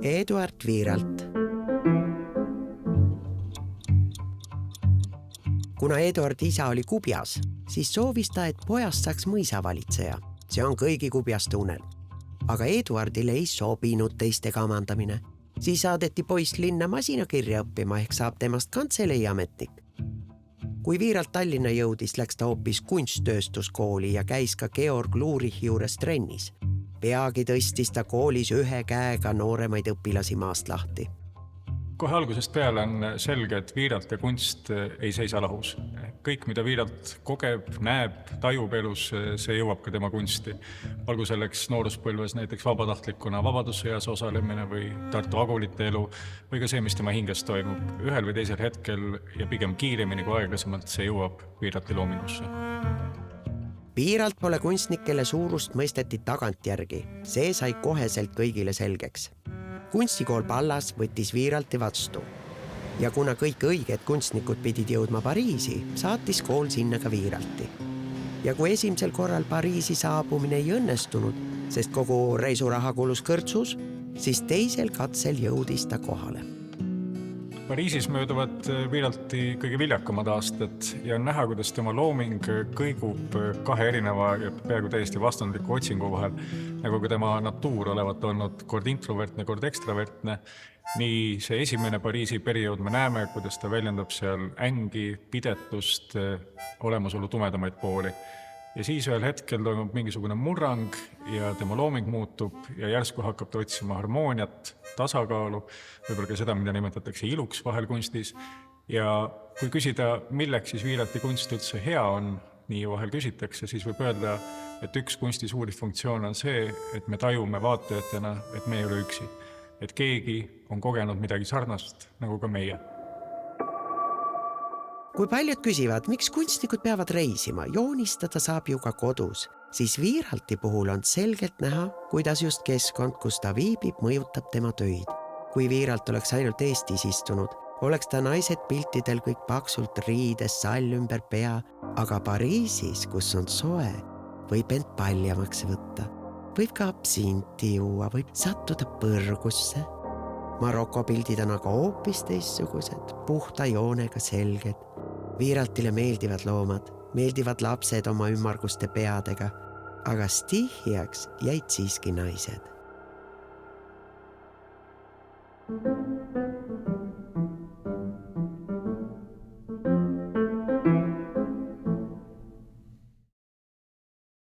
Eduard Viiralt. Kuna Eduardi isa oli kubjas, siis soovis ta, et pojast saaks mõisavalitseja. See on kõigi kubjaste unel. Aga Eduardile ei sobinud teiste kamandamine. Siis saadeti poiss linna masinakirja õppima ehk saab temast kantseleiametnik. Kui Viiralt Tallinna jõudis, läks ta hoopis kunsttööstuskooli ja käis ka Georg Lurichi juures trennis. Peagi tõstis ta koolis ühe käega nooremaid õpilasi maast lahti. Kohe algusest peale on selge, et Viiralt ja kunst ei seisa lahus. Kõik, mida Viiralt kogeb, näeb, tajub elus, see jõuab ka tema kunsti. Olgu selleks nooruspõlves näiteks vabatahtlikuna vabadussõjas osalemine või Tartu agulite elu või ka see, mis tema hinges toimub. Ühel või teisel hetkel ja pigem kiiremini kui aeglasemalt see jõuab Viiralti loomingusse. Viiralt pole kunstnik, kelle suurust mõisteti tagantjärgi. See sai koheselt kõigile selgeks. Kunstikool Pallas võttis Viiralti vastu. Ja kuna kõik õiged kunstnikud pidid jõudma Pariisi, saatis kool sinna ka Viiralti. Ja kui esimesel korral Pariisi saabumine ei õnnestunud, sest kogu reisuraha kulus kõrtsus, siis teisel katsel jõudis ta kohale. Pariisis mööduvad Viiralti kõige viljakamad aastad ja on näha, kuidas tema looming kõigub kahe erineva ja peaaegu täiesti vastandliku otsingu vahel, nagu ka tema natuur olevat olnud kord introvertne, kord ekstravertne. Nii see esimene Pariisi periood me näeme, kuidas ta väljendab seal ängi, pidetust, olemasolu tumedamaid pooli. Ja siis ühel hetkel toimub mingisugune murrang ja tema looming muutub ja järsku hakkab ta otsima harmooniat, tasakaalu, võib-olla ka seda, mida nimetatakse iluks vahel kunstis. Ja kui küsida, milleks siis Viiralti kunst üldse hea on, nii vahel küsitakse, siis võib öelda, et üks kunsti suuri funktsioon on see, et me tajume vaatajatena, et me ei ole üksi. Et keegi on kogenud midagi sarnast, nagu ka meie. Kui paljud küsivad, miks kunstnikud peavad reisima, joonistada saab ju ka kodus, siis Viiralti puhul on selgelt näha, kuidas just keskkond, kus ta viibib, mõjutab tema töid. Kui Viiralt oleks ainult Eestis istunud, oleks ta naised piltidel kõik paksult riides, sall ümber pea, aga Pariisis, kus on soe, võib end paljamaks võtta. Võib ka absinti juua, võib sattuda põrgusse. Maroko pildid on aga hoopis teistsugused, puhta joonega selged. Viiraltile meeldivad loomad, meeldivad lapsed oma ümmarguste peadega, aga stihjaks jäid siiski naised.